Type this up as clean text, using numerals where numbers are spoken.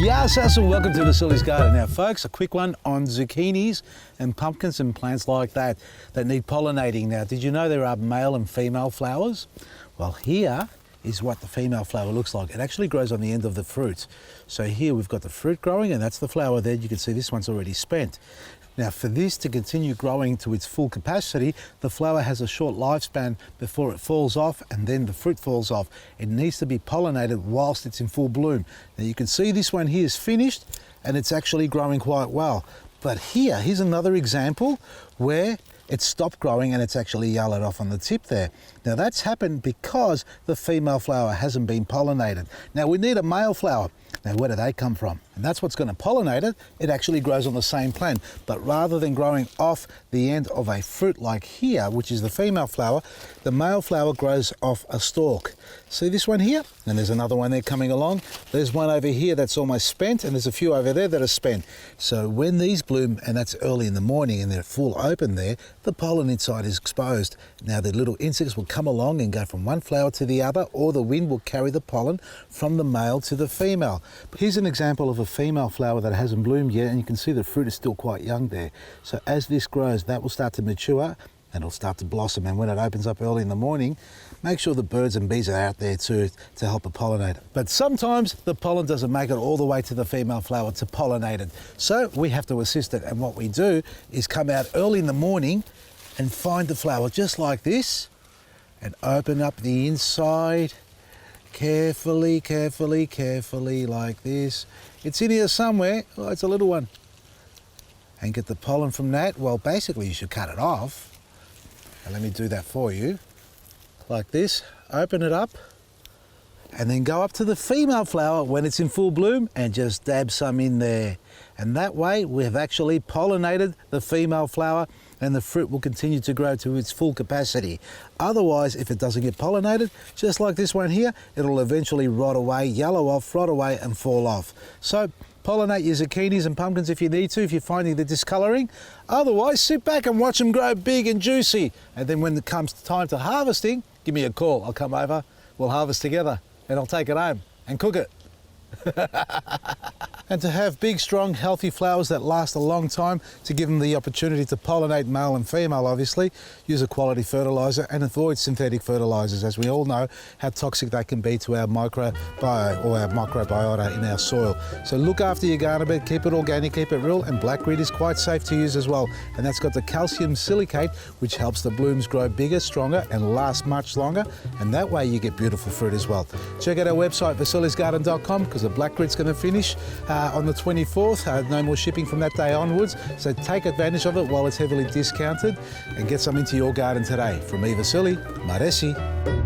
Yes, and welcome to Vasily's Garden. Now folks, a quick one on zucchinis and pumpkins and plants like that need pollinating. Now, did you know there are male and female flowers? Well, here is what the female flower looks like. It actually grows on the end of the fruit. So here we've got the fruit growing, and that's the flower there. You can see this one's already spent. Now, for this to continue growing to its full capacity, the flower has a short lifespan before it falls off, and then the fruit falls off. It needs to be pollinated whilst it's in full bloom. Now you can see this one here is finished and it's actually growing quite well. But here's another example where it stopped growing and it's actually yellowed off on the tip there. Now that's happened because the female flower hasn't been pollinated. Now we need a male flower. Now where do they come from? And that's what's going to pollinate it. It actually grows on the same plant, but rather than growing off the end of a fruit like here, which is the female flower, the male flower grows off a stalk. See this one here? And there's another one there coming along. There's one over here that's almost spent, and there's a few over there that are spent. So when these bloom, and that's early in the morning and they're full open there, the pollen inside is exposed. Now the little insects will come along and go from one flower to the other, or the wind will carry the pollen from the male to the female. Here's an example of a female flower that hasn't bloomed yet, and you can see the fruit is still quite young there. So as this grows, that will start to mature and it'll start to blossom, and when it opens up early in the morning, make sure the birds and bees are out there too to help it pollinate. But sometimes the pollen doesn't make it all the way to the female flower to pollinate it. So we have to assist it, and what we do is come out early in the morning and find the flower just like this and open up the inside carefully, carefully, carefully like this. It's in here somewhere. Oh, it's a little one. And get the pollen from that. Well, basically you should cut it off. And let me do that for you. Like this, open it up, and then go up to the female flower when it's in full bloom and just dab some in there. And that way we have actually pollinated the female flower, and the fruit will continue to grow to its full capacity. Otherwise, if it doesn't get pollinated, just like this one here, it'll eventually rot away, yellow off, rot away and fall off. So pollinate your zucchinis and pumpkins if you need to, if you're finding they're discolouring. Otherwise, sit back and watch them grow big and juicy. And then when it comes time to harvesting, give me a call. I'll come over, we'll harvest together, and I'll take it home and cook it. And to have big, strong, healthy flowers that last a long time, to give them the opportunity to pollinate male and female, obviously, use a quality fertiliser and avoid synthetic fertilisers, as we all know how toxic they can be to our microbiome or our microbiota in our soil. So look after your garden bed, keep it organic, keep it real, and black grit is quite safe to use as well. And that's got the calcium silicate, which helps the blooms grow bigger, stronger, and last much longer. And that way you get beautiful fruit as well. Check out our website, vasilysgarden.com, because the black grit's going to finish on the 24th. No more shipping from that day onwards. So take advantage of it while it's heavily discounted and get some into your garden today. From me, Vasily, Maresi.